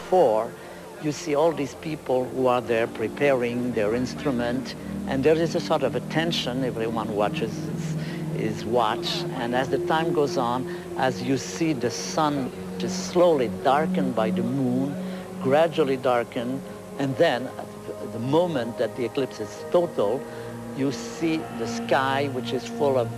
before, you see all these people who are there preparing their instrument, and there is a sort of a tension. Everyone watches his watch, and as the time goes on, as you see the sun just slowly darkened by the moon, gradually darkened, and then at the moment that the eclipse is total, you see the sky, which is full of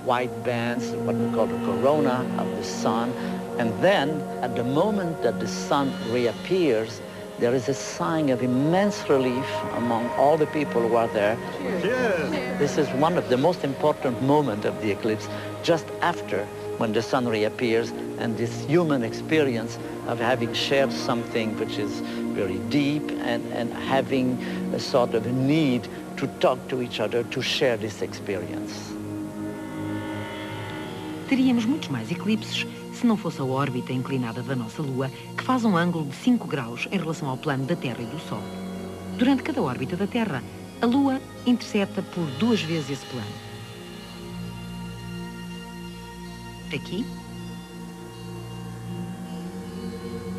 white bands, what we call the corona of the sun. And then, at the moment that the sun reappears, there is a sign of immense relief among all the people who are there. Cheers. This is one of the most important moments of the eclipse, just after when the sun reappears, and this human experience of having shared something which is very deep and having a sort of a need to talk to each other, to share this experience. Teríamos muitos mais eclipses se não fosse a órbita inclinada da nossa Lua, que faz um ângulo de 5 graus em relação ao plano da Terra e do Sol. Durante cada órbita da Terra, a Lua intercepta por 2 vezes esse plano. Aqui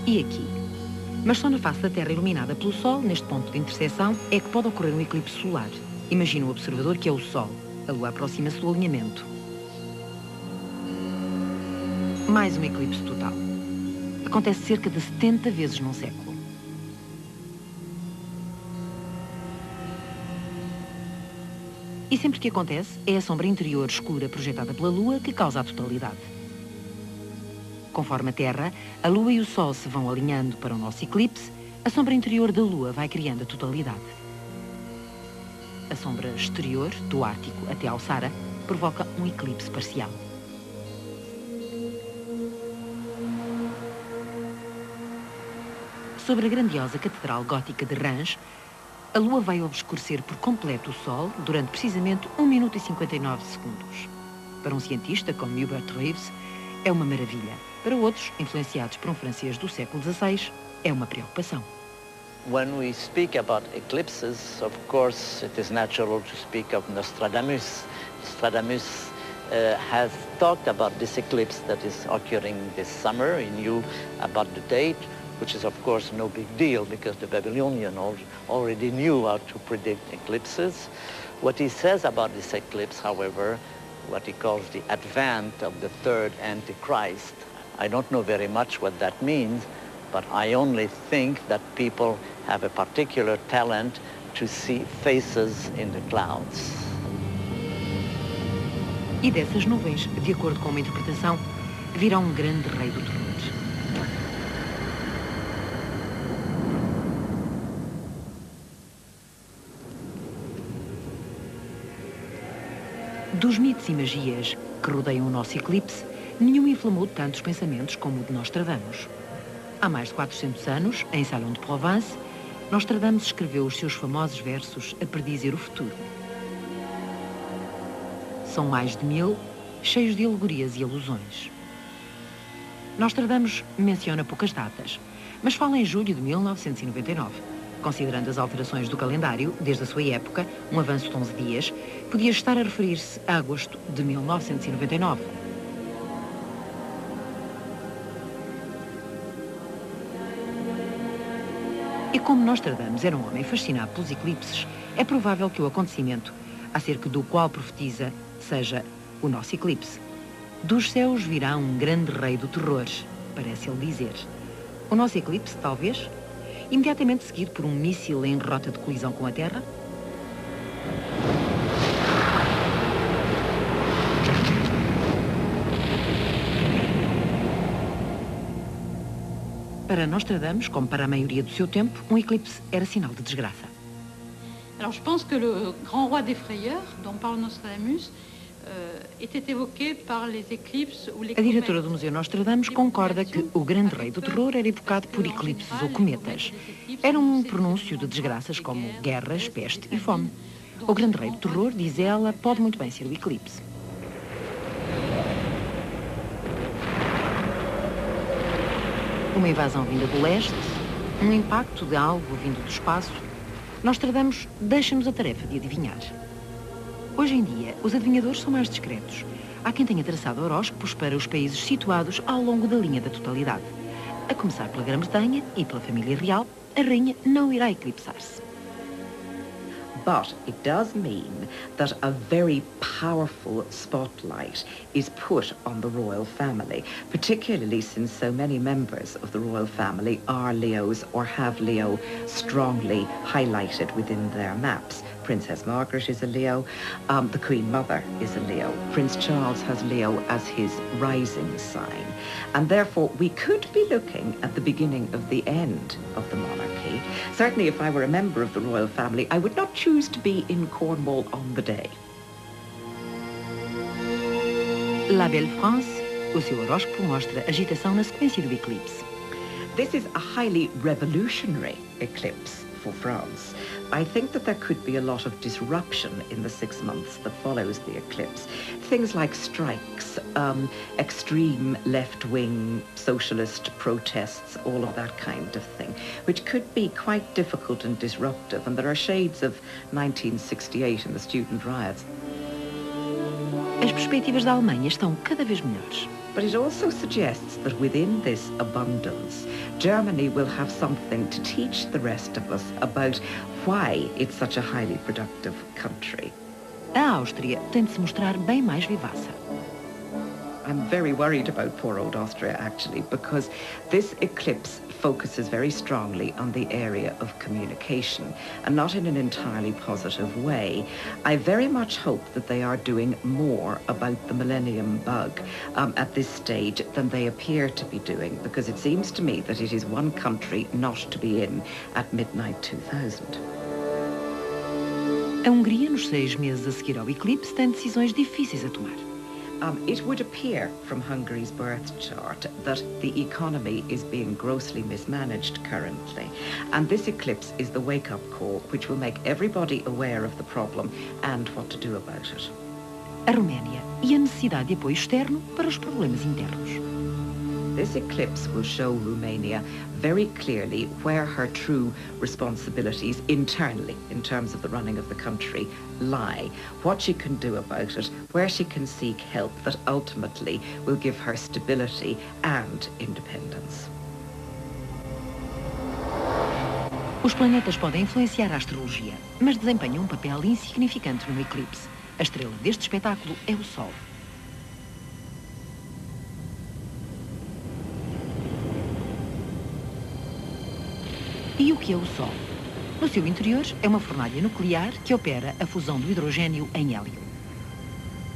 e aqui. Mas só na face da Terra iluminada pelo Sol, neste ponto de interseção, é que pode ocorrer um eclipse solar. Imagina o observador que é o Sol. A Lua aproxima-se do alinhamento. Mais um eclipse total. Acontece cerca de 70 vezes num século. E sempre que acontece, é a sombra interior escura projetada pela Lua que causa a totalidade. Conforme a Terra, a Lua e o Sol se vão alinhando para o nosso eclipse, a sombra interior da Lua vai criando a totalidade. A sombra exterior, do Ártico até ao Saara, provoca um eclipse parcial. Sobre a grandiosa Catedral Gótica de Reims, a Lua vai obscurecer por completo o Sol durante precisamente 1 minuto e 59 segundos. Para um cientista como Hubert Reeves, é uma maravilha. Para outros, influenciados por um francês do século XVI, é uma preocupação. When we speak about eclipses, of course, it is natural to speak of Nostradamus. Nostradamus has talked about this eclipse that is occurring this summer. He knew about the date, which is, of course, no big deal because the Babylonian already knew how to predict eclipses. What he says about this eclipse, however, what he calls the advent of the third Antichrist, I don't know very much what that means, but I only think that people have a particular talent to see faces in the clouds. E dessas nuvens, de acordo com uma interpretação, virá um grande rei do terror. Dos mitos e magias que rodeiam o nosso eclipse, nenhum inflamou tanto os pensamentos como o de Nostradamus. Há mais de 400 anos, em Salon de Provence, Nostradamus escreveu os seus famosos versos a predizer o futuro. São mais de 1000, cheios de alegorias e alusões. Nostradamus menciona poucas datas, mas fala em julho de 1999. Considerando as alterações do calendário, desde a sua época, um avanço de 11 dias, podia estar a referir-se a agosto de 1999. E como Nostradamus era um homem fascinado pelos eclipses, é provável que o acontecimento, acerca do qual profetiza, seja o nosso eclipse. Dos céus virá um grande rei do terror, parece ele dizer. O nosso eclipse, talvez, imediatamente seguido por um míssil em rota de colisão com a Terra? Para Nostradamus, como para a maioria do seu tempo, um eclipse era sinal de desgraça. Alors, je pense que le grand roi des frayeurs, dont parle Nostradamus, était évoqué par les éclipses ou les A diretora do Museu Nostradamus concorda que o grande rei do terror era evocado por eclipses ou cometas. Era um pronúncio de desgraças como guerras, peste e fome. O grande rei do terror, diz ela, pode muito bem ser o eclipse. Uma invasão vinda do leste, um impacto de algo vindo do espaço. Nostradamus deixa-nos a tarefa de adivinhar. Hoje em dia, os adivinhadores são mais discretos. Há quem tenha traçado horóscopos para os países situados ao longo da linha da totalidade. A começar pela Grã-Bretanha e pela família real, a rainha não irá eclipsar-se. But it does mean that a very powerful spotlight is put on the royal family, particularly since so many members of the royal family are Leos or have Leo strongly highlighted within their maps. Princess Margaret is a Leo, the Queen Mother is a Leo. Prince Charles has Leo as his rising sign. And therefore we could be looking at the beginning of the end of the monarchy. Certainly if I were a member of the royal family, I would not choose to be in Cornwall on the day. La Belle France, o seu horóscopo mostra agitação na sequência do eclipse. This is a highly revolutionary eclipse for France. I think that there could be a lot of disruption in the 6 months that follows the eclipse. Things like strikes, extreme left-wing socialist protests, all of that kind of thing, which could be quite difficult and disruptive. And there are shades of 1968 in the student riots. As perspectivas da Alemanha estão cada vez melhores. But it also suggests that within this abundance, Germany will have something to teach the rest of us about why it's such a highly productive country. A Áustria tem de se mostrar bem mais vivaça. I'm very worried about poor old Austria, actually, because this eclipse focuses very strongly on the area of communication, and not in an entirely positive way. I very much hope that they are doing more about the millennium bug at this stage than they appear to be doing, because it seems to me that it is one country not to be in at midnight 2000. A Hungria, nos 6 meses a seguir ao eclipse, tem decisões difíceis a tomar. It would appear from Hungary's birth chart that the economy is being grossly mismanaged currently. And this eclipse is the wake-up call which will make everybody aware of the problem and what to do about it. A Roménia e a necessidade de apoio externo para os problemas internos. This eclipse will show Romania very clearly where her true responsibilities internally, in terms of the running of the country, lie, what she can do about it, where she can seek help that ultimately will give her stability and independence. Os planetas podem influenciar a astrologia, mas desempenham um papel insignificante no eclipse. A estrela deste espetáculo é o Sol. E o que é o Sol? No seu interior é uma fornalha nuclear que opera a fusão do hidrogênio em hélio.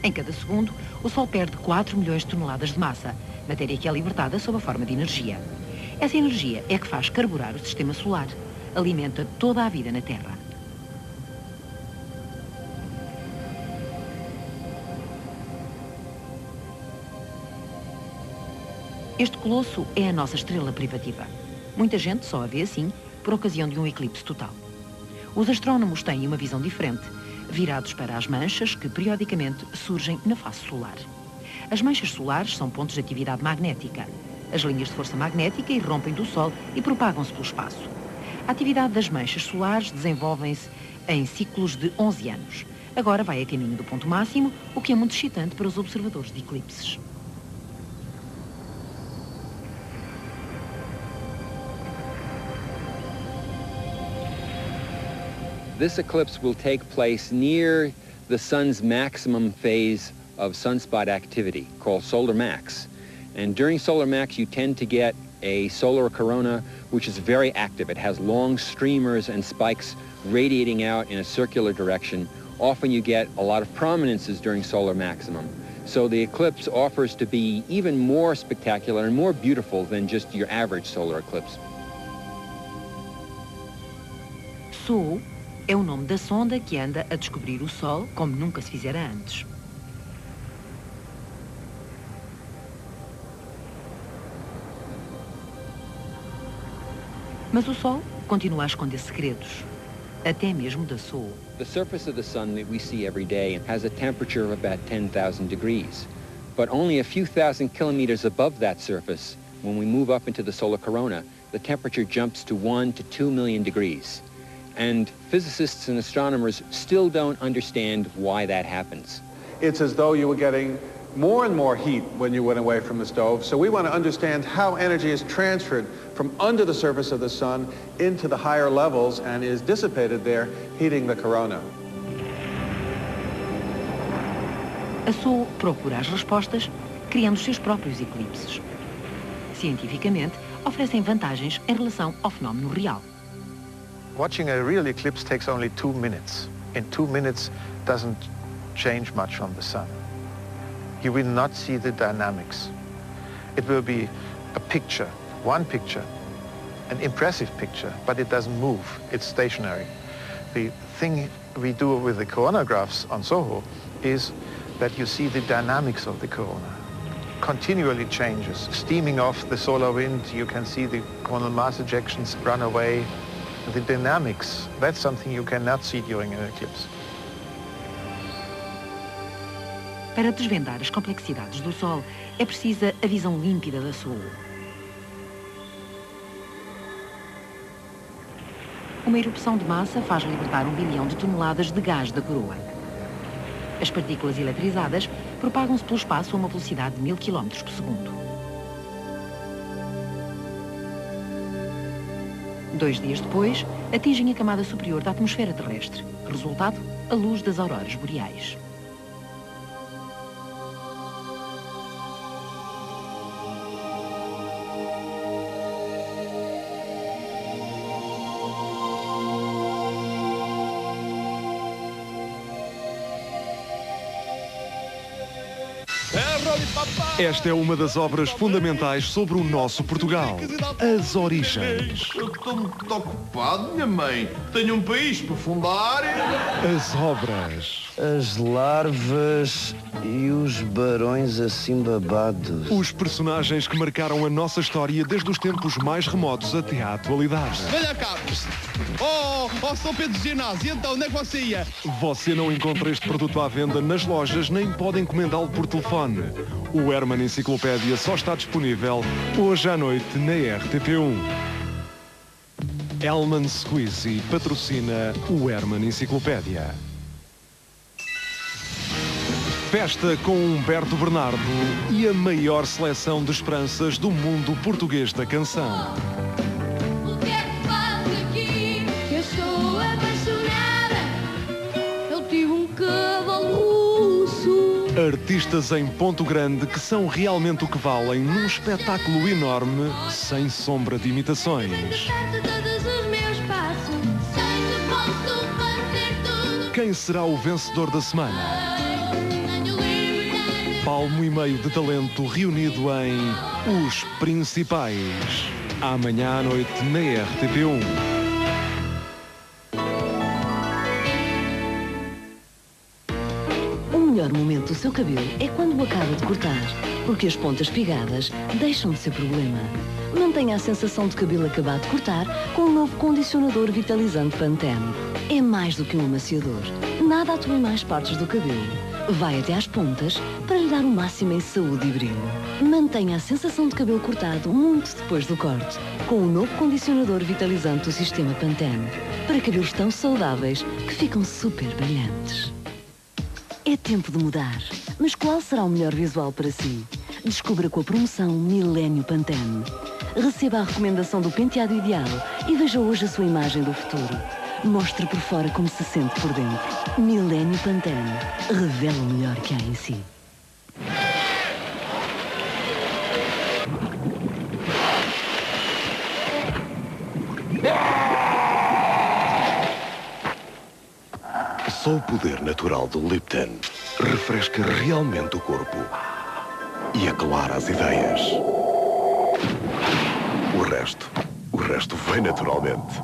Em cada segundo, o Sol perde 4 milhões de toneladas de massa, matéria que é libertada sob a forma de energia. Essa energia é que faz carburar o sistema solar, alimenta toda a vida na Terra. Este colosso é a nossa estrela privativa. Muita gente só a vê assim por ocasião de um eclipse total. Os astrónomos têm uma visão diferente, virados para as manchas que periodicamente surgem na face solar. As manchas solares são pontos de atividade magnética. As linhas de força magnética irrompem do Sol e propagam-se pelo espaço. A atividade das manchas solares desenvolvem-se em ciclos de 11 anos. Agora vai a caminho do ponto máximo, o que é muito excitante para os observadores de eclipses. This eclipse will take place near the sun's maximum phase of sunspot activity, called solar max. And during solar max, you tend to get a solar corona, which is very active. It has long streamers and spikes radiating out in a circular direction. Often you get a lot of prominences during solar maximum. So the eclipse offers to be even more spectacular and more beautiful than just your average solar eclipse. SOO é o nome da sonda que anda a descobrir o Sol como nunca se fizera antes. Mas o Sol continua a esconder segredos, até mesmo da SOO. The surface of the sun that we see every day has a temperature of about 10,000 degrees. But only a few thousand kilometers above that surface, when we move up into the solar corona, the temperature jumps to 1 to 2 million degrees. And physicists and astronomers still don't understand why that happens. It's as though you were getting more and more heat when you went away from the stove. So we want to understand how energy is transferred from under the surface of the sun into the higher levels and is dissipated there, heating the corona. A Sol procura as respostas criando os seus próprios eclipses. Cientificamente, oferecem vantagens em relação ao fenómeno real. Watching a real eclipse takes only 2 minutes. In 2 minutes doesn't change much on the sun. You will not see the dynamics. It will be a picture, one picture, an impressive picture, but it doesn't move, it's stationary. The thing we do with the coronagraphs on SOHO is that you see the dynamics of the corona. Continually changes. Steaming off the solar wind, you can see the coronal mass ejections run away. The dynamics, that's something you cannot see during an eclipse. Para desvendar as complexidades do Sol, é precisa a visão límpida da Sol. Uma erupção de massa faz libertar 1 bilhão de toneladas de gás da coroa. As partículas eletrizadas propagam-se pelo espaço a uma velocidade de 1000 km por segundo. 2 dias depois, atingem a camada superior da atmosfera terrestre. Resultado, a luz das auroras boreais. Esta é uma das obras fundamentais sobre o nosso Portugal. As origens. Eu estou muito ocupado, minha mãe. Tenho um país para fundar. As obras. As larvas e os barões assim babados. Os personagens que marcaram a nossa história desde os tempos mais remotos até à atualidade. Venha cá. São Pedro de Ginásio. Então, onde é que você ia? Você não encontra este produto à venda nas lojas, nem pode encomendá-lo por telefone. O Hermann Enciclopédia só está disponível hoje à noite na RTP1. Hellman Squeezy patrocina o Hermann Enciclopédia. Festa com Humberto Bernardo e a maior seleção de esperanças do mundo português da canção. O que é que faz aqui? Eu estou apaixonada. Eu tive um cavalo russo. Artistas em Ponto Grande que são realmente o que valem num espetáculo enorme, sem sombra de imitações. Quem será o vencedor da semana? Palmo e meio de talento reunido em Os Principais. Amanhã à noite na RTP1. O melhor momento do seu cabelo é quando o acaba de cortar, porque as pontas pigadas deixam de ser problema. Mantenha a sensação de cabelo acabado de cortar com o novo condicionador vitalizante Pantene. É mais do que um amaciador. Nada atua em mais partes do cabelo. Vai até às pontas para lhe dar o máximo em saúde e brilho. Mantenha a sensação de cabelo cortado muito depois do corte, com o novo condicionador vitalizante do sistema Pantene, para cabelos tão saudáveis que ficam super brilhantes. É tempo de mudar, mas qual será o melhor visual para si? Descubra com a promoção Milênio Pantene. Receba a recomendação do penteado ideal e veja hoje a sua imagem do futuro. Mostre por fora como se sente por dentro. Milênio Pantene. Revela o melhor que há em si. Só o poder natural do Lipton refresca realmente o corpo e aclara as ideias. O resto vem naturalmente.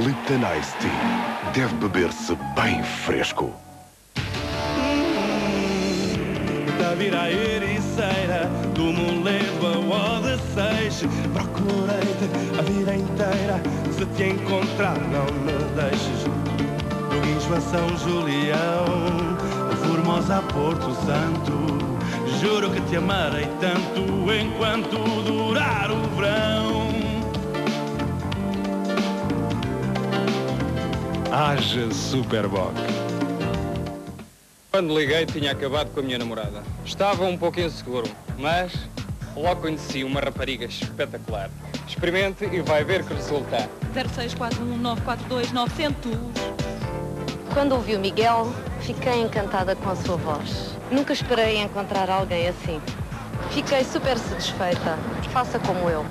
Lipton Ice Tea deve beber-se bem fresco. Da vira a ericeira, do Moledo ao Odeceixe, procurei-te a vida inteira, se te encontrar não me deixes. Do Guincho a São Julião, de Formosa a Porto Santo, juro que te amarei tanto enquanto durar o verão. Haja Superboc. Quando liguei, tinha acabado com a minha namorada. Estava um pouco inseguro, mas logo conheci uma rapariga espetacular. Experimente e vai ver que resulta. 0641942900. Quando ouvi o Miguel, fiquei encantada com a sua voz. Nunca esperei encontrar alguém assim. Fiquei super satisfeita. Faça como eu.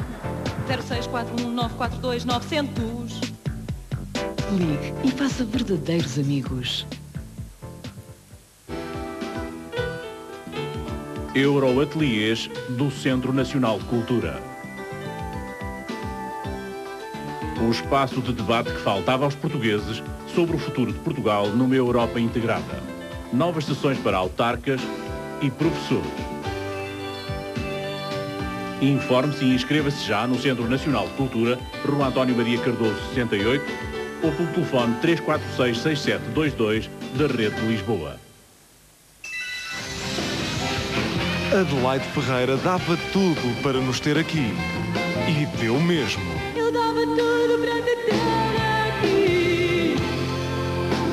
0641942900. Ligue e faça verdadeiros amigos. Euroateliês do Centro Nacional de Cultura. O espaço de debate que faltava aos portugueses sobre o futuro de Portugal numa Europa integrada. Novas sessões para autarcas e professores. Informe-se e inscreva-se já no Centro Nacional de Cultura, Rua António Maria Cardoso 68, ou pelo telefone 346-6722 da Rede de Lisboa. Adelaide Ferreira dava tudo para nos ter aqui. E deu mesmo. Eu dava tudo para te ter aqui,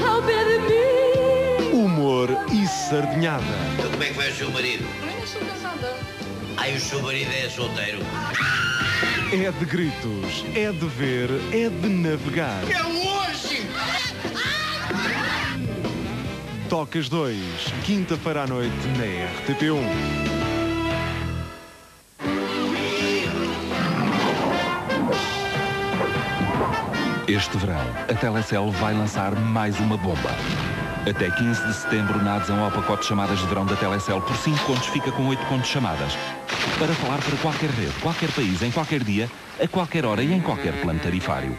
ao pé de mim. Humor e sardinhada. Então como é que vai o seu marido? Eu ainda sou casada. Ai, o seu marido é solteiro. É de gritos, é de ver, é de navegar. É hoje! Tocas 2, quinta-feira à noite na RTP1. Este verão, a Telecel vai lançar mais uma bomba. Até 15 de setembro, na adesão ao pacote de chamadas de verão da Telecel, por 5 contos fica com 8 contos de chamadas. Para falar para qualquer rede, qualquer país, em qualquer dia, a qualquer hora e em qualquer plano tarifário.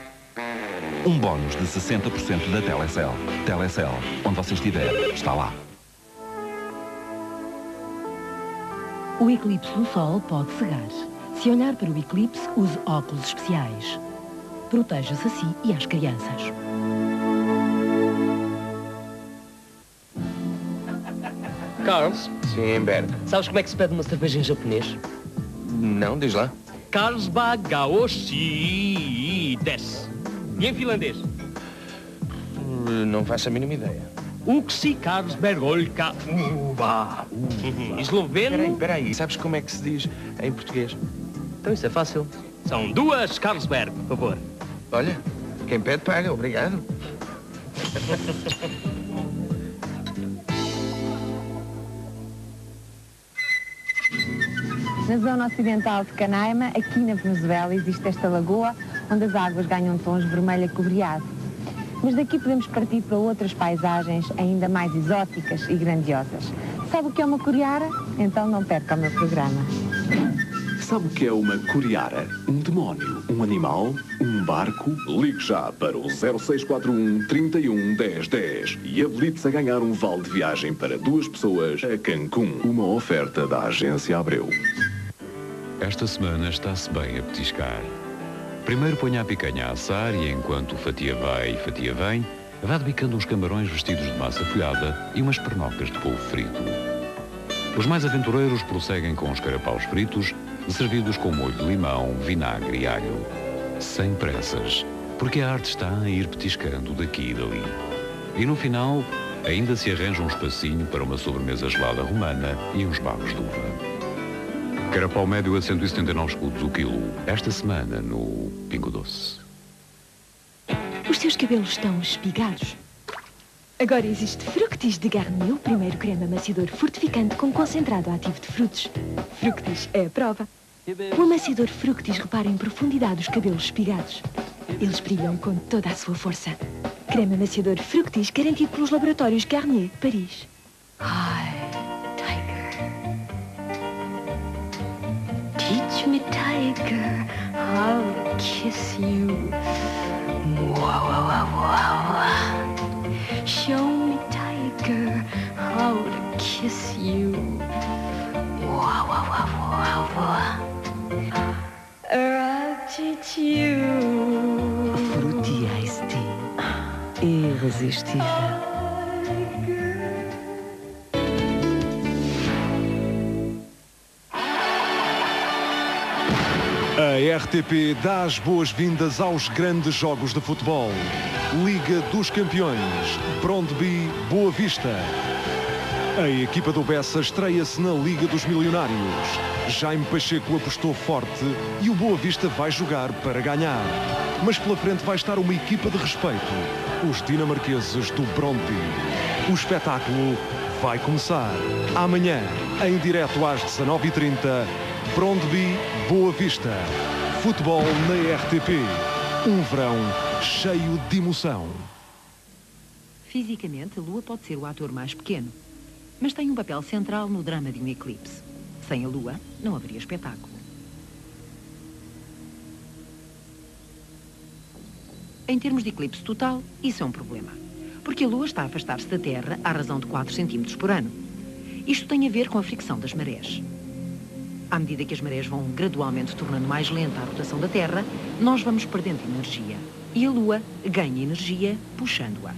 Um bónus de 60% da Telecel. Telecel, onde você estiver, está lá. O eclipse do Sol pode cegar. Se olhar para o eclipse, use óculos especiais. Proteja-se a si e às crianças. Carlos? Sim, Berg. Sabes como é que se pede uma cerveja em japonês? Não, diz lá. Carlsberg Gaoshi Des. E em finlandês? Não faço a mínima ideia. Uxi Carlsberg Olka Uva. Esloveno? Peraí. Sabes como é que se diz em português? Então isso é fácil. São 2 Carlsberg, por favor. Olha, quem pede paga, obrigado. Na zona ocidental de Canaima, aqui na Venezuela, existe esta lagoa onde as águas ganham tons vermelho acobreado. Mas daqui podemos partir para outras paisagens ainda mais exóticas e grandiosas. Sabe o que é uma curiara? Então não perca o meu programa. Sabe o que é uma curiara? Um demónio, um animal, um barco? Ligue já para o 0641 31 10 10 e habilite-se a ganhar um vale de viagem para 2 pessoas a Cancún. Uma oferta da Agência Abreu. Esta semana está-se bem a petiscar. Primeiro ponha a picanha a assar e enquanto fatia vai e fatia vem, vá debicando uns camarões vestidos de massa folhada e umas pernocas de polvo frito. Os mais aventureiros prosseguem com os carapaus fritos, servidos com molho de limão, vinagre e alho. Sem pressas, porque a arte está a ir petiscando daqui e dali. E no final, ainda se arranja um espacinho para uma sobremesa gelada romana e uns bagos de uva. Carapau médio a 179 escudos o quilo, esta semana no Pingo Doce. Os seus cabelos estão espigados? Agora existe Fructis de Garnier, o primeiro creme amaciador fortificante com concentrado ativo de frutos. Fructis é a prova. O amaciador Fructis repara em profundidade os cabelos espigados. Eles brilham com toda a sua força. Creme amaciador Fructis garantido pelos laboratórios Garnier, Paris. Teach me, tiger, how to kiss you. Show me, tiger, how to kiss you. Or I'll teach you. Fruity Iced Tea. Irresistível. A RTP dá as boas-vindas aos grandes jogos de futebol. Liga dos Campeões, Brondby, Boa Vista. A equipa do Bessa estreia-se na Liga dos Milionários. Jaime Pacheco apostou forte e o Boa Vista vai jogar para ganhar. Mas pela frente vai estar uma equipa de respeito, os dinamarqueses do Brøndby. O espetáculo vai começar. Amanhã, em direto às 19h30, Brøndby Boa Vista. Futebol na RTP. Um verão cheio de emoção. Fisicamente, a Lua pode ser o ator mais pequeno, mas tem um papel central no drama de um eclipse. Sem a Lua, não haveria espetáculo. Em termos de eclipse total, isso é um problema, porque a Lua está a afastar-se da Terra à razão de 4 centímetros por ano. Isto tem a ver com a fricção das marés. À medida que as marés vão gradualmente tornando mais lenta a rotação da Terra, nós vamos perdendo energia. E a Lua ganha energia puxando-a.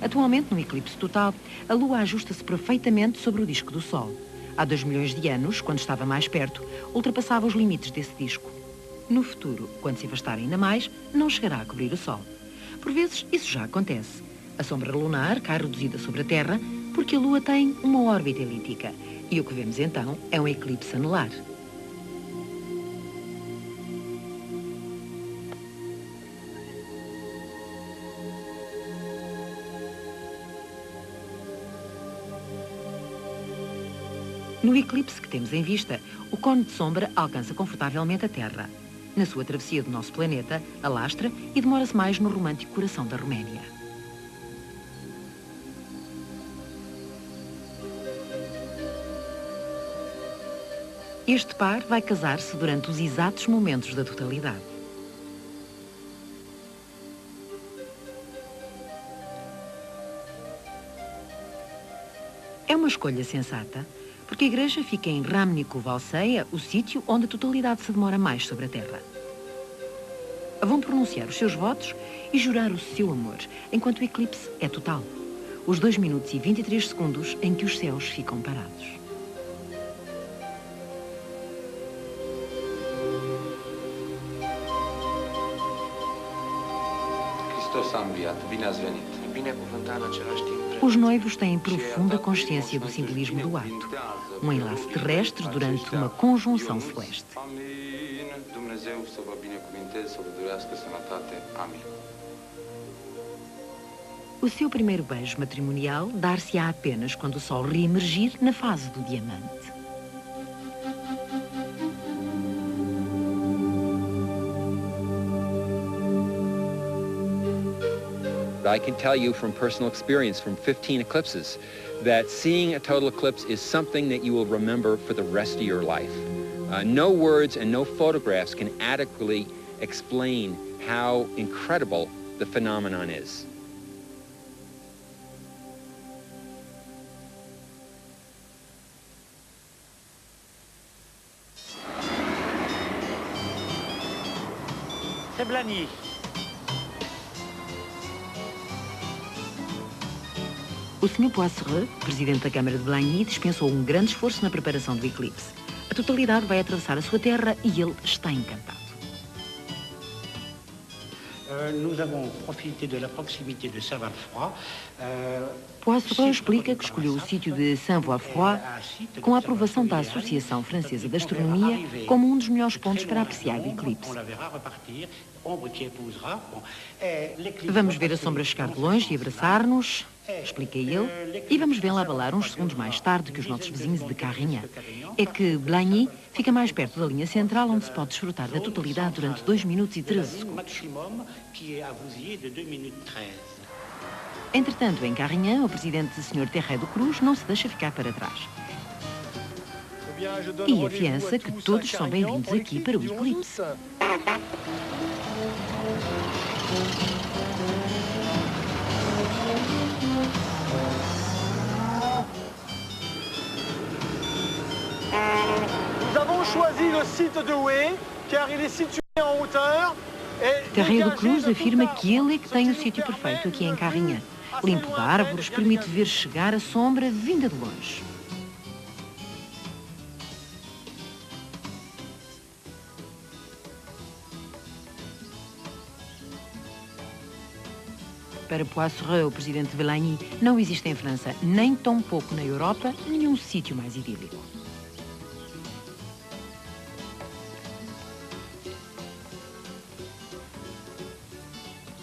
Atualmente, no eclipse total, a Lua ajusta-se perfeitamente sobre o disco do Sol. Há 2 milhões de anos, quando estava mais perto, ultrapassava os limites desse disco. No futuro, quando se afastar ainda mais, não chegará a cobrir o Sol. Por vezes, isso já acontece. A sombra lunar cai reduzida sobre a Terra porque a Lua tem uma órbita elíptica. E o que vemos então é um eclipse anular. No eclipse que temos em vista, o cone de sombra alcança confortavelmente a Terra. Na sua travessia do nosso planeta, alastra e demora-se mais no romântico coração da Roménia. Este par vai casar-se durante os exatos momentos da totalidade. É uma escolha sensata, porque a igreja fica em Ramnico-Valseia, o sítio onde a totalidade se demora mais sobre a Terra. Vão pronunciar os seus votos e jurar o seu amor, enquanto o eclipse é total. Os 2 minutos e 23 segundos em que os céus ficam parados. Os noivos têm profunda consciência do simbolismo do ato. Um enlace terrestre durante uma conjunção celeste. O seu primeiro beijo matrimonial dar-se-á apenas quando o Sol reemergir na fase do diamante. I can tell you from personal experience from 15 eclipses that seeing a total eclipse is something that you will remember for the rest of your life. No words and no photographs can adequately explain how incredible the phenomenon is. C'est Blagny. O Sr. Poissereux, presidente da Câmara de Blagny, dispensou um grande esforço na preparação do eclipse. A totalidade vai atravessar a sua terra e ele está encantado. Nous avons profité de la proximité de Saint-Walfroy. Poissereux explica que escolheu o sítio de Saint-Walfroy com a aprovação da Associação Francesa de Astronomia como um dos melhores pontos para apreciar o eclipse. Vamos ver a sombra chegar de longe e abraçar-nos, explica ele, e vamos vê-la abalar uns segundos mais tarde que os nossos vizinhos de Carignan. É que Blagny fica mais perto da linha central, onde se pode desfrutar da totalidade durante 2 minutos e 13 segundos. Entretanto, em Carignan, o presidente Sr. Terré do Cruz não se deixa ficar para trás. E afiança que todos são bem-vindos aqui para o eclipse. Nous avons choisi le site de Houé, car il est situé en hauteur. Terré do Cruz afirma que ele é que tem o sítio perfeito aqui em Carignan. Limpo de árvores, permite ver chegar a sombra vinda de longe. Para Poissereux, o presidente de Velagny, não existe em França, nem tampouco na Europa, nenhum sítio mais idílico.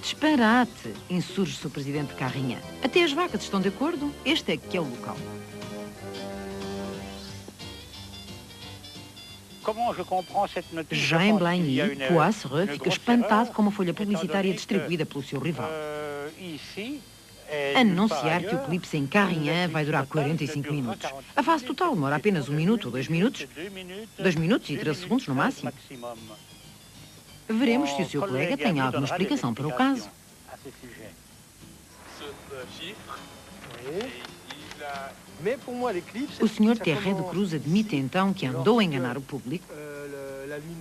Disparate, insurge-se o presidente Carrinha. Até as vacas estão de acordo, este é que é o local. Já em Blagny, Poissereux fica espantado com uma folha publicitária distribuída pelo seu rival. Anunciar que o eclipse em Carrinha vai durar 45 minutos. A fase total demora apenas 1 minuto ou 2 minutos. 2 minutos e 13 segundos no máximo. Veremos se o seu colega tem alguma explicação para o caso. O Sr. Terré de Cruz admite então que andou a enganar o público.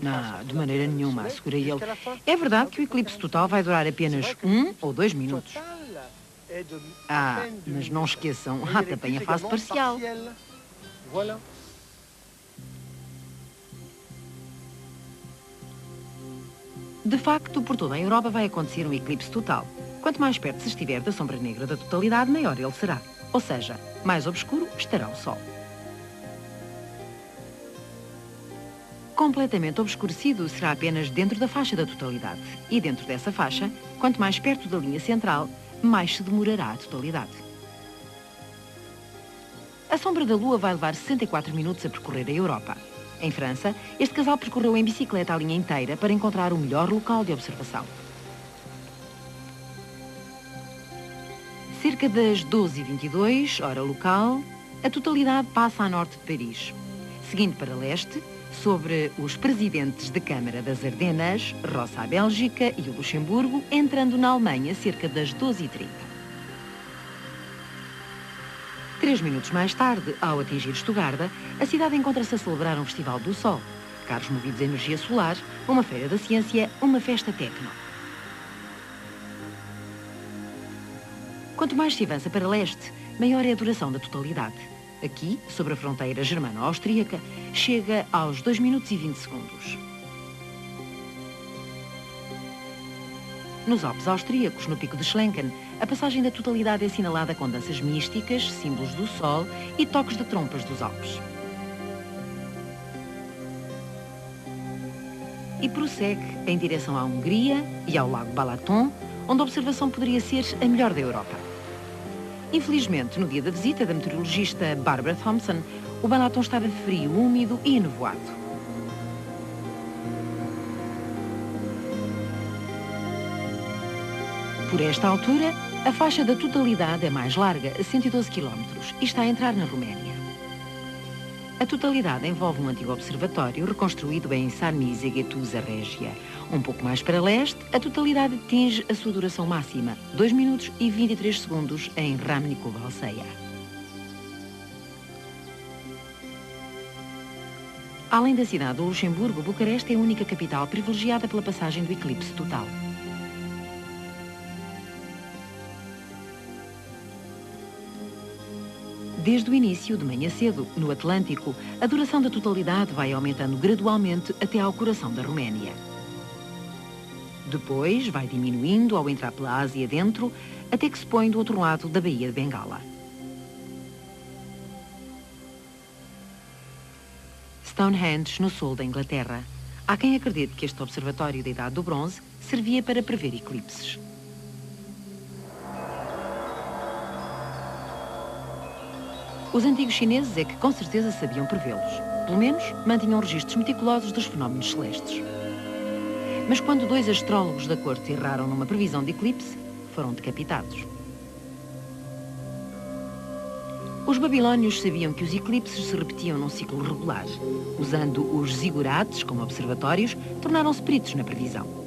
Não, de maneira nenhuma, assegura ele. É verdade que o eclipse total vai durar apenas 1 ou 2 minutos. Ah, mas não esqueçam, há também a fase parcial. De facto, por toda a Europa vai acontecer um eclipse total. Quanto mais perto se estiver da sombra negra da totalidade, maior ele será. Ou seja, mais obscuro estará o Sol. Completamente obscurecido será apenas dentro da faixa da totalidade. E dentro dessa faixa, quanto mais perto da linha central, mais se demorará a totalidade. A sombra da Lua vai levar 64 minutos a percorrer a Europa. Em França, este casal percorreu em bicicleta a linha inteira para encontrar o melhor local de observação. Cerca das 12h22, hora local, a totalidade passa a norte de Paris. Seguindo para leste, sobre os presidentes de Câmara das Ardenas, roça a Bélgica e o Luxemburgo, entrando na Alemanha cerca das 12h30. 3 minutos mais tarde, ao atingir Stuttgart, a cidade encontra-se a celebrar um festival do Sol, carros movidos a energia solar, uma feira da ciência, uma festa tecno. Quanto mais se avança para leste, maior é a duração da totalidade. Aqui, sobre a fronteira germano-austríaca, chega aos 2 minutos e 20 segundos. Nos Alpes austríacos, no pico de Schlenken, a passagem da totalidade é assinalada com danças místicas, símbolos do Sol e toques de trompas dos Alpes. E prossegue em direção à Hungria e ao lago Balaton, onde a observação poderia ser a melhor da Europa. Infelizmente, no dia da visita da meteorologista Barbara Thompson, o Balaton estava frio, úmido e enevoado. Por esta altura, a faixa da totalidade é mais larga, a 112 km, e está a entrar na Roménia. A totalidade envolve um antigo observatório reconstruído em Sarmizegetusa Regia. Um pouco mais para leste, a totalidade atinge a sua duração máxima, 2 minutos e 23 segundos em Ramnikov-Alseia. Além da cidade do Luxemburgo, Bucareste é a única capital privilegiada pela passagem do eclipse total. Desde o início, de manhã cedo, no Atlântico, a duração da totalidade vai aumentando gradualmente até ao coração da Roménia. Depois vai diminuindo ao entrar pela Ásia dentro, até que se põe do outro lado da Baía de Bengala. Stonehenge, no sul da Inglaterra. Há quem acredite que este observatório da Idade do Bronze servia para prever eclipses. Os antigos chineses é que com certeza sabiam prevê-los. Pelo menos, mantinham registros meticulosos dos fenómenos celestes. Mas quando 2 astrólogos da corte erraram numa previsão de eclipse, foram decapitados. Os babilónios sabiam que os eclipses se repetiam num ciclo regular. Usando os zigurates como observatórios, tornaram-se peritos na previsão.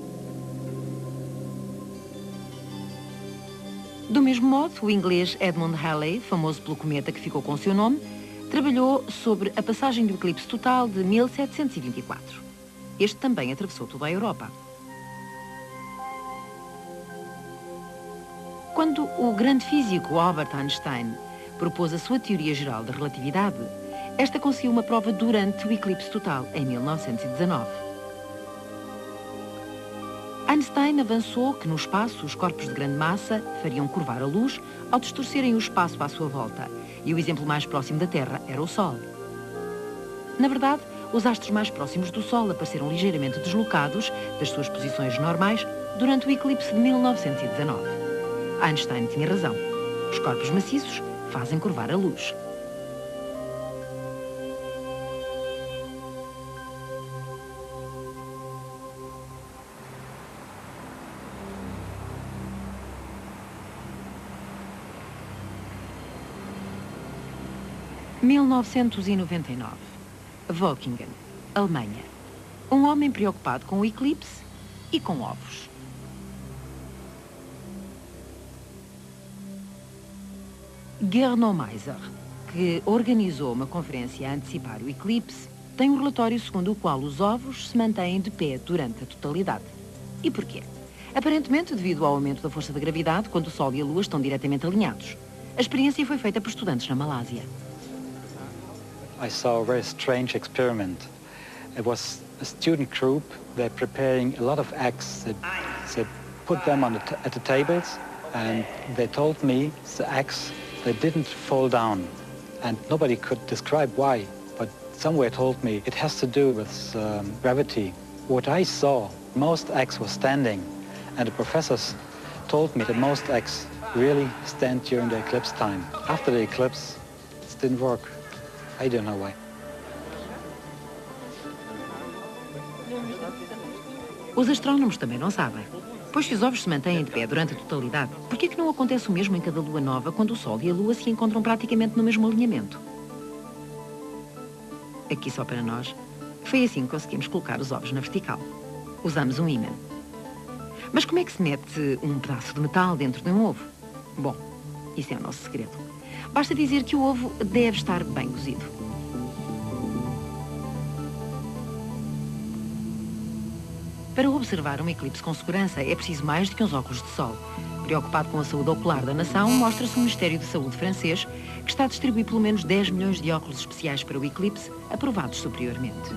Do mesmo modo, o inglês Edmund Halley, famoso pelo cometa que ficou com o seu nome, trabalhou sobre a passagem do eclipse total de 1724. Este também atravessou toda a Europa. Quando o grande físico Albert Einstein propôs a sua teoria geral da relatividade, esta conseguiu uma prova durante o eclipse total, em 1919. Einstein avançou que no espaço os corpos de grande massa fariam curvar a luz ao distorcerem o espaço à sua volta. E o exemplo mais próximo da Terra era o Sol. Na verdade, os astros mais próximos do Sol apareceram ligeiramente deslocados das suas posições normais durante o eclipse de 1919. Einstein tinha razão. Os corpos maciços fazem curvar a luz. (1999) Völkingen, Alemanha. Um homem preocupado com o eclipse e com ovos. Gernot Meiser, que organizou uma conferência a antecipar o eclipse, tem um relatório segundo o qual os ovos se mantêm de pé durante a totalidade. E porquê? Aparentemente devido ao aumento da força da gravidade quando o Sol e a Lua estão diretamente alinhados. A experiência foi feita por estudantes na Malásia. I saw a very strange experiment. It was a student group. They're preparing a lot of eggs. They put them on at the tables, and they told me the eggs, they didn't fall down, and nobody could describe why. But somewhere told me it has to do with gravity. What I saw, most eggs were standing, and the professors told me that most eggs really stand during the eclipse time. After the eclipse, it didn't work. I don't know why. Os astrónomos também não sabem. Pois se os ovos se mantêm de pé durante a totalidade, por que é que não acontece o mesmo em cada lua nova quando o Sol e a Lua se encontram praticamente no mesmo alinhamento? Aqui só para nós, foi assim que conseguimos colocar os ovos na vertical. Usamos um ímã. Mas como é que se mete um pedaço de metal dentro de um ovo? Bom, isso é o nosso segredo. Basta dizer que o ovo deve estar bem cozido. Para observar um eclipse com segurança é preciso mais do que uns óculos de sol. Preocupado com a saúde ocular da nação, mostra-se o Ministério de Saúde francês, que está a distribuir pelo menos 10 milhões de óculos especiais para o eclipse, aprovados superiormente.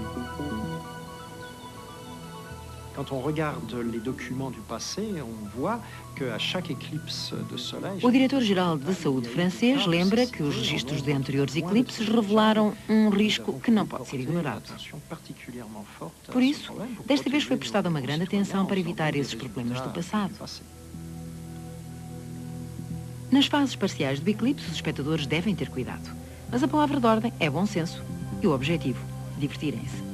Quand on regarde les documents du passé, on voit que à chaque éclipse de soleil... O diretor-geral de saúde francês lembra que os registros de anteriores eclipses revelaram um risco que não pode ser ignorado. Por isso, desta vez foi prestada uma grande atenção para evitar esses problemas do passado. Nas fases parciais do eclipse, os espectadores devem ter cuidado. Mas a palavra de ordem é bom senso e o objetivo, divertirem-se.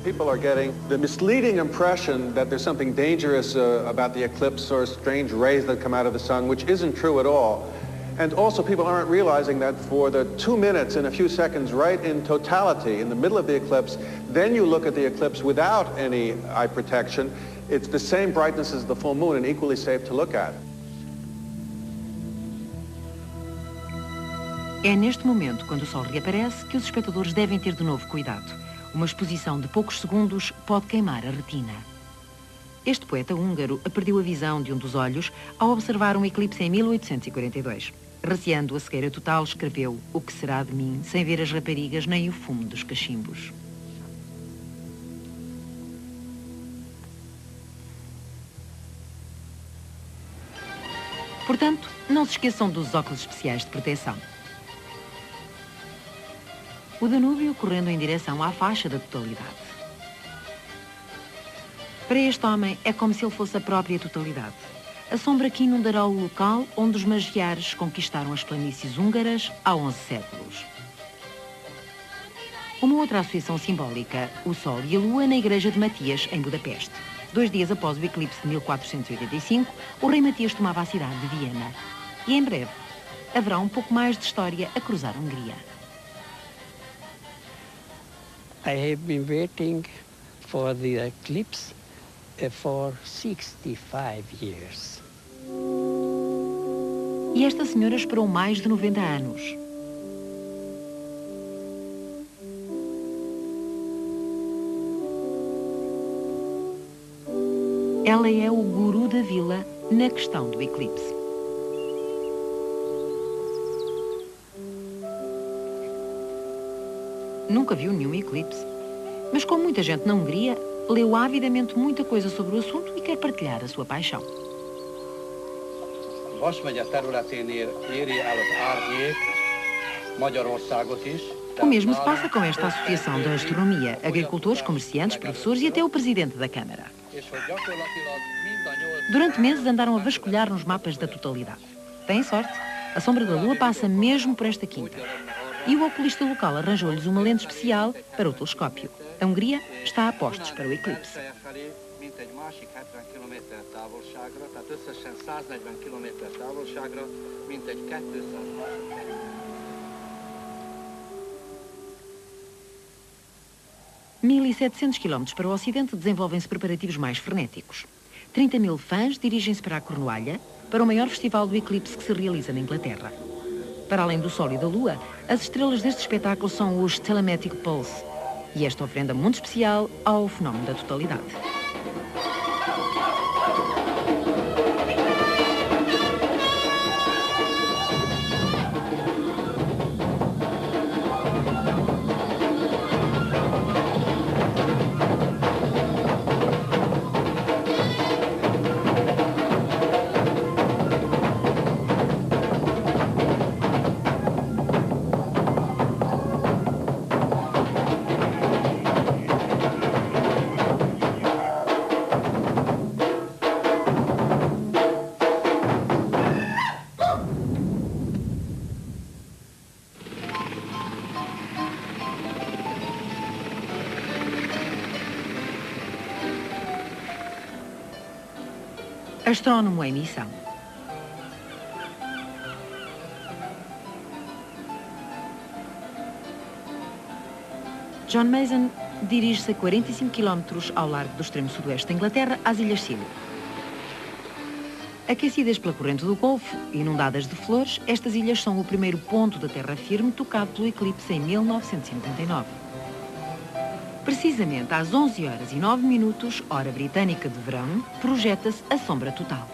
People are getting the misleading impression that there's something dangerous about the eclipse or strange rays that come out of the sun, which isn't true at all. And also people aren't realizing that for the 2 minutes and a few seconds right in totality, in the middle of the eclipse, then you look at the eclipse without any eye protection, it's the same brightness as the full moon and equally safe to look at. É neste momento, quando o Sol reaparece, que os espectadores devem ter de novo cuidado. Uma exposição de poucos segundos pode queimar a retina. Este poeta húngaro perdeu a visão de um dos olhos ao observar um eclipse em 1842. Receando a cegueira total, escreveu: "O que será de mim sem ver as raparigas nem o fumo dos cachimbos?" Portanto, não se esqueçam dos óculos especiais de proteção. O Danúbio correndo em direção à faixa da totalidade. Para este homem é como se ele fosse a própria totalidade. A sombra que inundará o local onde os magiares conquistaram as planícies húngaras há 11 séculos. Uma outra associação simbólica, o Sol e a Lua na Igreja de Matias, em Budapeste. 2 dias após o eclipse de 1485, o rei Matias tomava a cidade de Viena. E em breve, haverá um pouco mais de história a cruzar a Hungria. I have been waiting for the eclipse for 65 years. E esta senhora esperou mais de 90 anos. Ela é o guru da vila na questão do eclipse. Nunca viu nenhum eclipse. Mas como muita gente na Hungria, leu avidamente muita coisa sobre o assunto e quer partilhar a sua paixão. Vasmegye területén éri el az árnyék Magyarországot is. O mesmo se passa com esta Associação da Astronomia, agricultores, comerciantes, professores e até o presidente da Câmara. Durante meses andaram a vasculhar nos mapas da totalidade. Têm sorte, a sombra da Lua passa mesmo por esta quinta. E o oculista local arranjou-lhes uma lente especial para o telescópio. A Hungria está a postos para o eclipse. Egy másik 70 km távolságra, tehát összesen 140 km távolságra, mintegy 200 másodperc. 1.700 km para o ocidente desenvolvem-se preparativos mais frenéticos. 30 mil fãs dirigem-se para a Cornualha, para o maior festival do eclipse que se realiza na Inglaterra. Para além do Sol e da Lua, as estrelas deste espetáculo são os Telematic Pulse, e esta ofrenda muito especial ao fenómeno da totalidade. Astrónomo em missão. John Mason dirige-se a 45 km ao largo do extremo sudoeste da Inglaterra, às Ilhas Scilly. Aquecidas pela corrente do Golfo e inundadas de flores, estas ilhas são o primeiro ponto da terra firme tocado pelo eclipse em 1989. Precisamente às 11h09, hora britânica de verão, projeta-se a sombra total.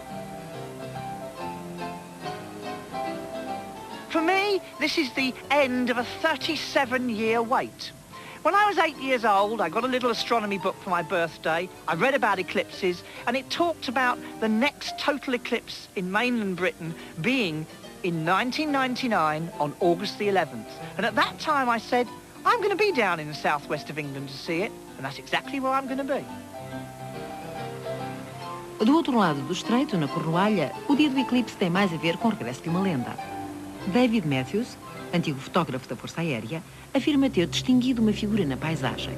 For me, this is the end of a 37-year wait. When I was 8 years old, I got a little astronomy book for my birthday. I read about eclipses, and it talked about the next total eclipse in mainland Britain being in 1999 on August the 11th. And at that time I said, I'm going to be down in the southwest of England to see it, and that's exactly where I'm going to be. Do outro lado do estreito, na Cornualha, o dia do eclipse tem mais a ver com o regresso de uma lenda. David Matthews, antigo fotógrafo da Força Aérea, afirma ter distinguido uma figura na paisagem.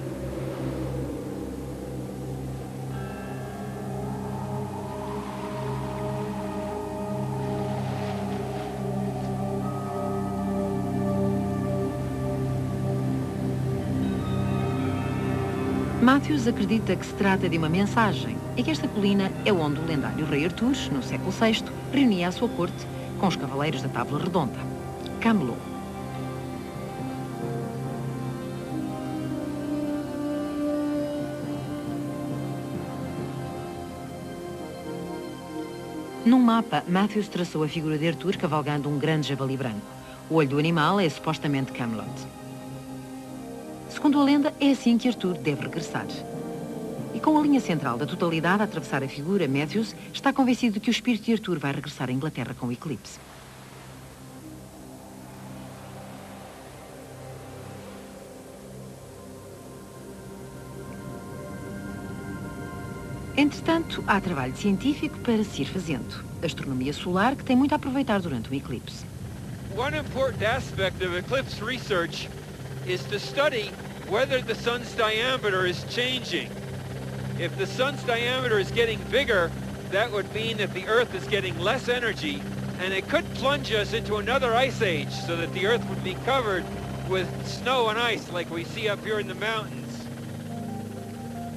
Matthews acredita que se trata de uma mensagem e que esta colina é onde o lendário rei Artur, no século VI, reunia a sua corte com os cavaleiros da Tábua Redonda, Camelot. Num mapa, Matthews traçou a figura de Artur cavalgando um grande javali branco. O olho do animal é supostamente Camelot. Segundo a lenda, é assim que Artur deve regressar. E com a linha central da totalidade a atravessar a figura, Matthews está convencido de que o espírito de Artur vai regressar à Inglaterra com o eclipse. Entretanto, há trabalho científico para se ir fazendo. Astronomia solar que tem muito a aproveitar durante o eclipse. One important aspect of eclipse research is to study whether the sun's diameter is changing. If the sun's diameter is getting bigger, that would mean that the Earth is getting less energy, and it could plunge us into another ice age so that the Earth would be covered with snow and ice like we see up here in the mountains.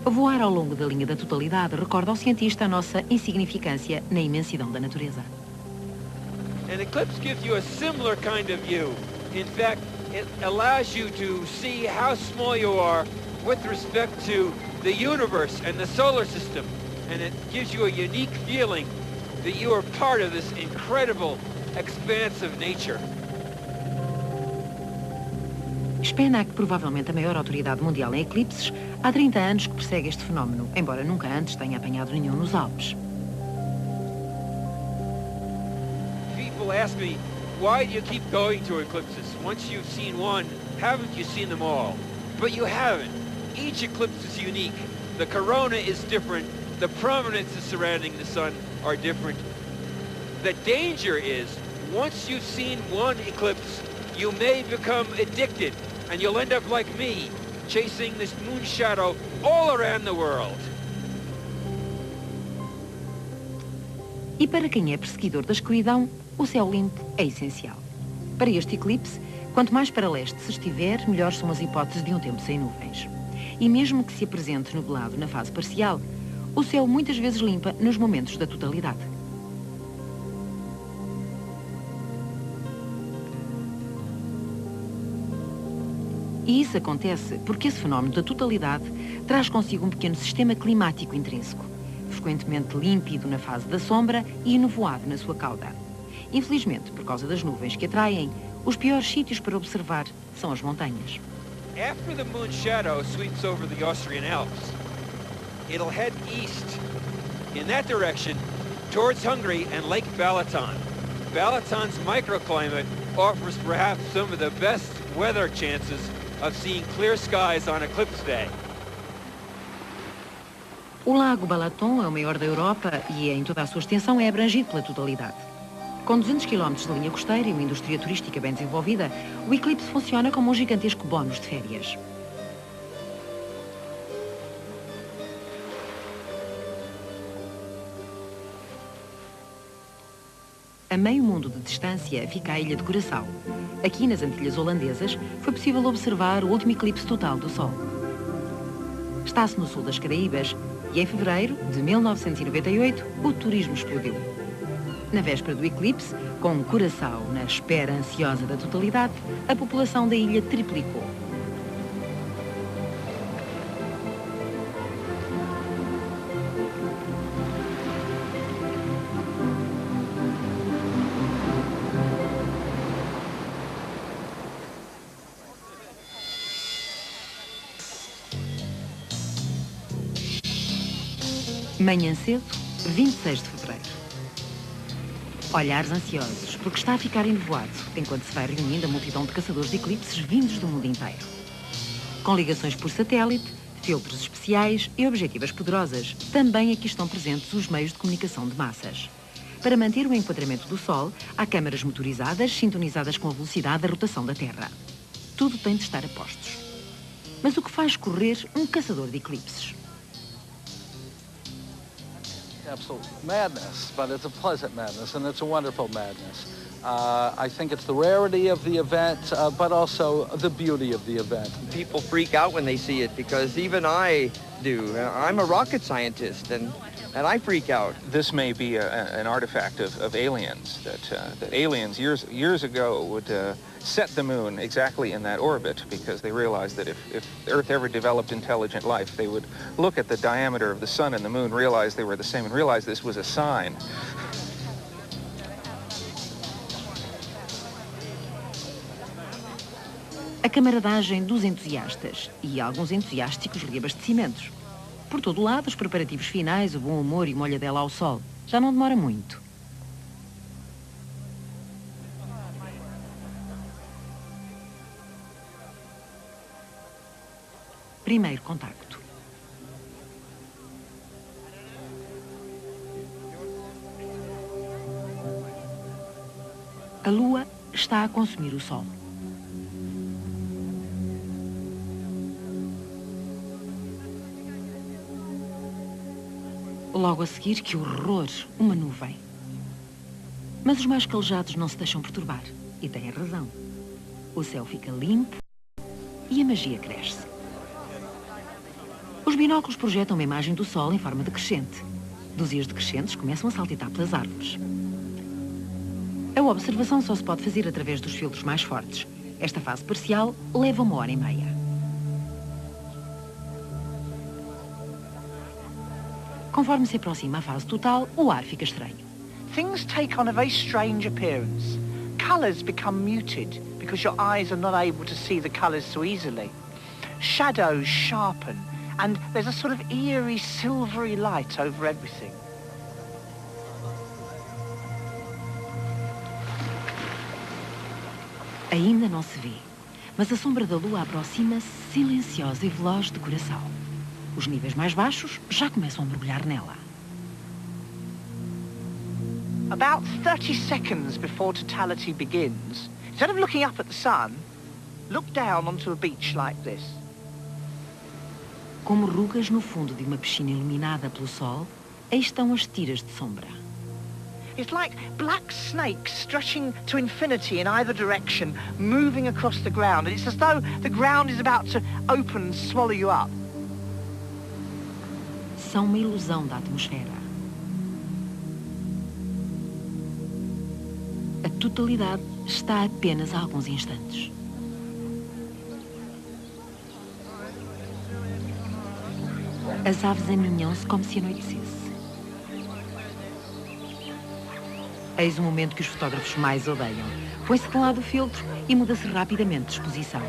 Voar ao longo da linha da totalidade recorda ao cientista a nossa insignificância na imensidão da natureza. An eclipse gives you a similar kind of view. In fact, it allows you to see how small you are with respect to the universe and the solar system. And it gives you a unique feeling that you are part of this incredible expanse of nature. Spenak, provavelmente a maior autoridade mundial em eclipses, há 30 anos que persegue este fenómeno, embora nunca antes tenha apanhado nenhum nos Alpes. People ask me, why do you keep going to eclipses? Once you've seen one, haven't you seen them all? But you haven't. Each eclipse is unique. The corona is different. The prominences surrounding the sun are different. The danger is, once you've seen one eclipse, you may become addicted, and you'll end up like me, chasing this moon shadow all around the world. E para quem é perseguidor da escuridão, o céu limpo é essencial. Para este eclipse, quanto mais para leste se estiver, melhores são as hipóteses de um tempo sem nuvens. E mesmo que se apresente nublado na fase parcial, o céu muitas vezes limpa nos momentos da totalidade. E isso acontece porque esse fenómeno da totalidade traz consigo um pequeno sistema climático intrínseco, frequentemente límpido na fase da sombra e nevoado na sua cauda. Infelizmente, por causa das nuvens que atraem, os piores sítios para observar são as montanhas. After the moon shadow sweeps over the Austrian Alps, it'll head east, in that direction, towards Hungary and Lake Balaton. Balaton's microclimate offers perhaps some of the best weather chances of seeing clear skies on eclipse day. O lago Balaton é o maior da Europa e, em toda a sua extensão, é abrangido pela totalidade. Com 200 km de linha costeira e uma indústria turística bem desenvolvida, o eclipse funciona como um gigantesco bónus de férias. A meio mundo de distância fica a ilha de Curaçao. Aqui, nas Antilhas Holandesas, foi possível observar o último eclipse total do Sol. Está-se no sul das Caraíbas e, em fevereiro de 1998, o turismo explodiu. Na véspera do eclipse, com Curaçao na espera ansiosa da totalidade, a população da ilha triplicou. Manhã cedo, 26 de fevereiro. Olhares ansiosos, porque está a ficar enevoado, enquanto se vai reunindo a multidão de caçadores de eclipses vindos do mundo inteiro. Com ligações por satélite, filtros especiais e objetivas poderosas, também aqui estão presentes os meios de comunicação de massas. Para manter o enquadramento do Sol, há câmaras motorizadas sintonizadas com a velocidade da rotação da Terra. Tudo tem de estar a postos. Mas o que faz correr um caçador de eclipses? Absolute madness, but it's a pleasant madness, and it's a wonderful madness. I think it's the rarity of the event, but also the beauty of the event. People freak out when they see it, because even I do. I'm a rocket scientist, and I freak out. This may be an artifact of aliens, that aliens years ago would set the moon exactly in that orbit, because they realized that if Earth ever developed intelligent life, they would look at the diameter of the sun and the moon, realize they were the same, and realize this was a sign. A camaradagem dos entusiastas e alguns entusiásticos reabastecimentos. Por todo lado, os preparativos finais, o bom humor e uma olhadela ao sol. Já não demora muito. Primeiro contacto. A Lua está a consumir o Sol. Logo a seguir, que horror, uma nuvem. Mas os mais calejados não se deixam perturbar. E têm razão. O céu fica limpo e a magia cresce. Os binóculos projetam uma imagem do Sol em forma decrescente. Dúzias decrescentes começam a saltitar pelas árvores. A observação só se pode fazer através dos filtros mais fortes. Esta fase parcial leva 1h30. Conforme se aproxima a fase total, o ar fica estranho. Things take on a very strange appearance. colours become muted because your eyes are not able to see the colours so easily. Shadows sharpen, and there's a sort of eerie, silvery light over everything. Ainda não se vê, mas a sombra da lua aproxima-se silenciosa e veloz de Curaçao. Os níveis mais baixos já começam a mergulhar nela. About 30 seconds before totality begins, instead of looking up at the sun, look down onto a beach like this. Como rugas no fundo de uma piscina iluminada pelo sol, aí estão as tiras de sombra. It's like black snakes stretching to infinity in either direction, moving across the ground. And it's as though the ground is about to open and swallow you up. São uma ilusão da atmosfera. A totalidade está apenas a alguns instantes. As aves aninham-se como se anoitecesse. Eis o momento que os fotógrafos mais odeiam. Põe-se de lado o filtro e muda-se rapidamente de exposição.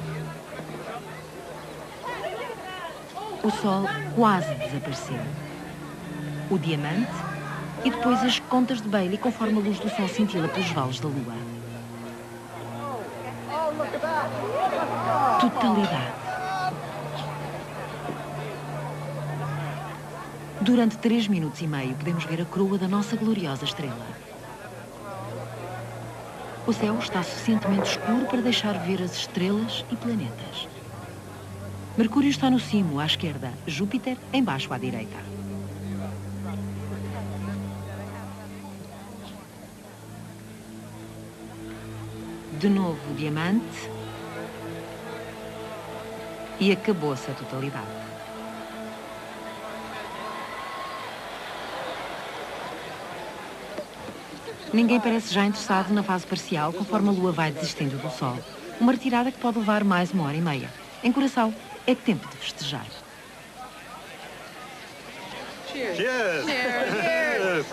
O sol quase desapareceu. O diamante e depois as contas de Bailey conforme a luz do sol cintila pelos vales da lua. Totalidade. Durante 3 minutos e meio podemos ver a coroa da nossa gloriosa estrela. O céu está suficientemente escuro para deixar ver as estrelas e planetas. Mercúrio está no cimo, à esquerda, Júpiter embaixo à direita. De novo o diamante e acabou-se a totalidade. Ninguém parece já interessado na fase parcial conforme a lua vai desistindo do sol. Uma retirada que pode levar mais 1h30. Em Curaçao é tempo de festejar. Cheers. Cheers. Cheers.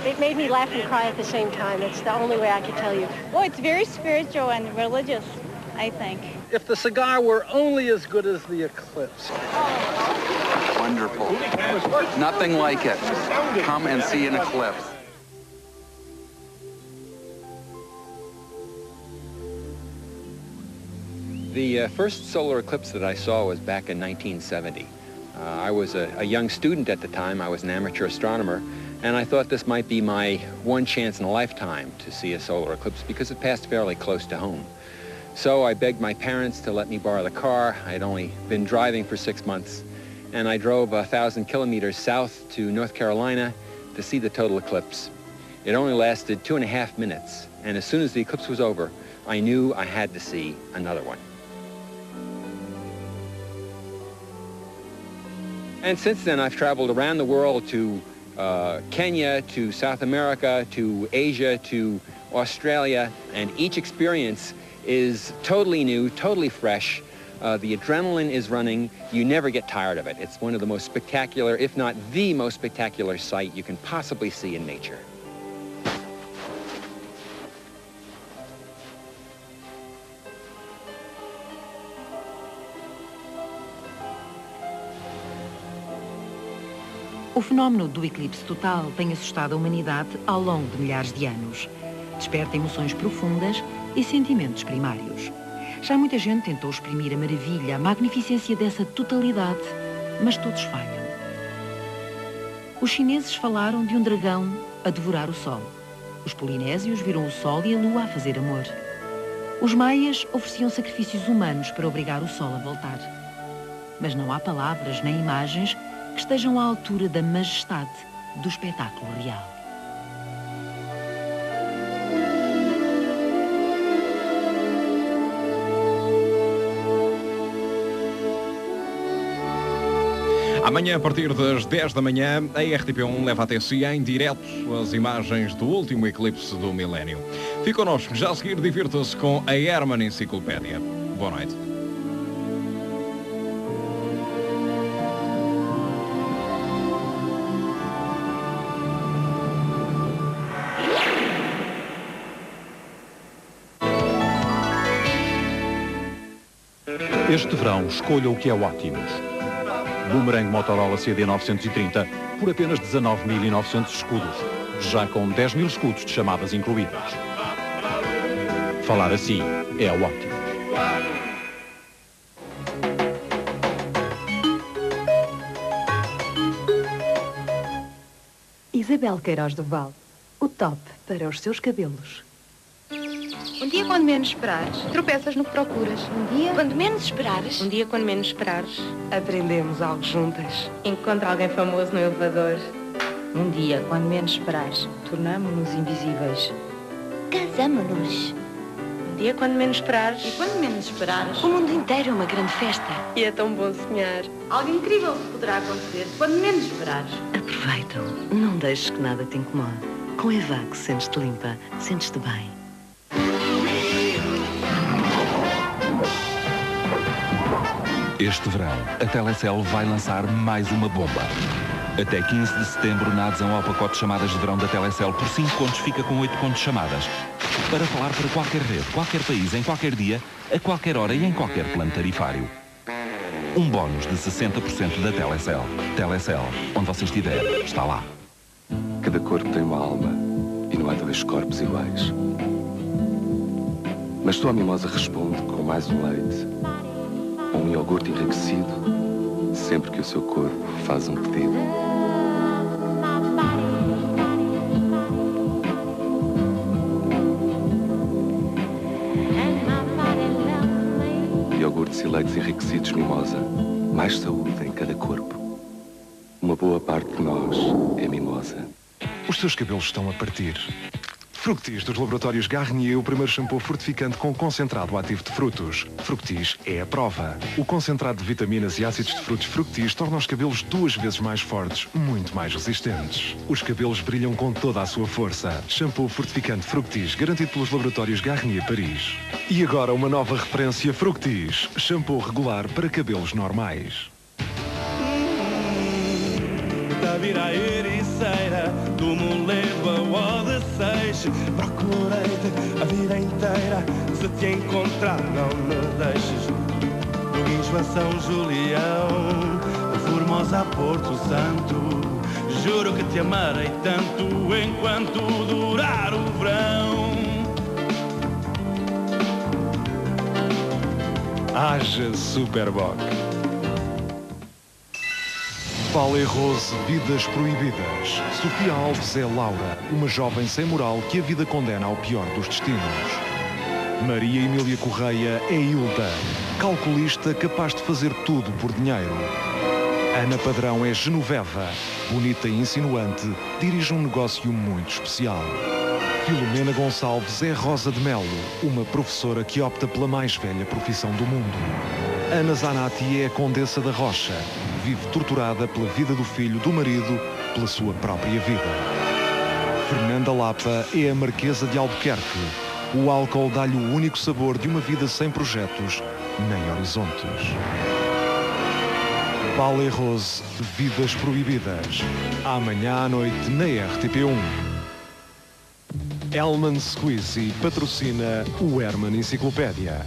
It made me laugh and cry at the same time. It's the only way I could tell you. Well, it's very spiritual and religious, I think. If the cigar were only as good as the eclipse. Wonderful. Nothing like it. Come and see an eclipse. The first solar eclipse that I saw was back in 1970. I was a young student at the time. I was an amateur astronomer, and I thought this might be my one chance in a lifetime to see a solar eclipse because it passed fairly close to home. So I begged my parents to let me borrow the car. I'd only been driving for 6 months, and I drove 1,000 kilometers south to North Carolina to see the total eclipse. It only lasted 2.5 minutes, and as soon as the eclipse was over, I knew I had to see another one. And since then, I've traveled around the world to Kenya, to South America, to Asia, to Australia, and each experience is totally new, totally fresh. The adrenaline is running. You never get tired of it. It's one of the most spectacular, if not the most spectacular sight you can possibly see in nature. O fenómeno do eclipse total tem assustado a humanidade ao longo de milhares de anos. Desperta emoções profundas e sentimentos primários. Já muita gente tentou exprimir a maravilha, a magnificência dessa totalidade, mas todos falham. Os chineses falaram de um dragão a devorar o sol. Os polinésios viram o sol e a lua a fazer amor. Os maias ofereciam sacrifícios humanos para obrigar o sol a voltar. Mas não há palavras nem imagens que estejam à altura da majestade do espetáculo real. Amanhã, a partir das 10 da manhã, a RTP1 leva até si em direto as imagens do último eclipse do milénio. Fique connosco, já a seguir divirta-se com a Herman Enciclopédia. Boa noite. Este verão, escolha o que é Optimus. Boomerang Motorola CD930 por apenas 19.900 escudos, já com 10.000 escudos de chamadas incluídas. Falar assim é Optimus. Isabel Queiroz do Val, o top para os seus cabelos. Um dia quando menos esperares, tropeças no que procuras. Um dia quando menos esperares. Um dia quando menos esperares. aprendemos algo juntas. Encontra alguém famoso no elevador. Um dia quando menos esperares, tornamo-nos invisíveis. Casamo-nos. Um dia quando menos esperares. E quando menos esperares, o mundo inteiro é uma grande festa. E é tão bom sonhar. Algo incrível poderá acontecer quando menos esperares. Aproveita-o. Não deixes que nada te incomode. Com Evac sentes-te limpa, sentes-te bem. Este verão, a Telecel vai lançar mais uma bomba. Até 15 de setembro, na adesão ao pacote de chamadas de verão da Telecel, por 5 contos fica com 8 contos de chamadas. Para falar para qualquer rede, qualquer país, em qualquer dia, a qualquer hora e em qualquer plano tarifário. Um bónus de 60% da Telecel. Telecel, onde você estiver, está lá. Cada corpo tem uma alma e não há dois corpos iguais. Mas só a Mimosa responde com mais um leite ou um iogurte enriquecido sempre que o seu corpo faz um pedido. Iogurtes e leites enriquecidos Mimosa. Mais saúde em cada corpo. Uma boa parte de nós é mimosa. Os seus cabelos estão a partir. Fructis dos laboratórios Garnier, o primeiro shampoo fortificante com concentrado ativo de frutos. Fructis é a prova. O concentrado de vitaminas e ácidos de frutos Fructis torna os cabelos 2 vezes mais fortes, muito mais resistentes. Os cabelos brilham com toda a sua força. Shampoo fortificante Fructis, garantido pelos laboratórios Garnier Paris. E agora uma nova referência Fructis, shampoo regular para cabelos normais. Da vira ericeira, do Moleva ao de Seixo, procurei-te a vida inteira, se te encontrar não me deixes. Do Guincho a São Julião, de Formosa a Porto Santo, juro que te amarei tanto enquanto durar o verão. Haja Superboc. Paulo Rose, Vidas Proibidas. Sofia Alves é Laura, uma jovem sem moral que a vida condena ao pior dos destinos. Maria Emília Correia é Hilda, calculista capaz de fazer tudo por dinheiro. Ana Padrão é Genoveva, bonita e insinuante, dirige um negócio muito especial. Filomena Gonçalves é Rosa de Melo, uma professora que opta pela mais velha profissão do mundo. Ana Zanatti é a Condessa da Rocha, vive torturada pela vida do filho, do marido, pela sua própria vida. Fernanda Lapa é a Marquesa de Albuquerque. O álcool dá-lhe o único sabor de uma vida sem projetos nem horizontes. Paulo Rose, Vidas Proibidas. Amanhã à noite na RTP1. Hellmann's Squeezy patrocina o Hermann Enciclopédia.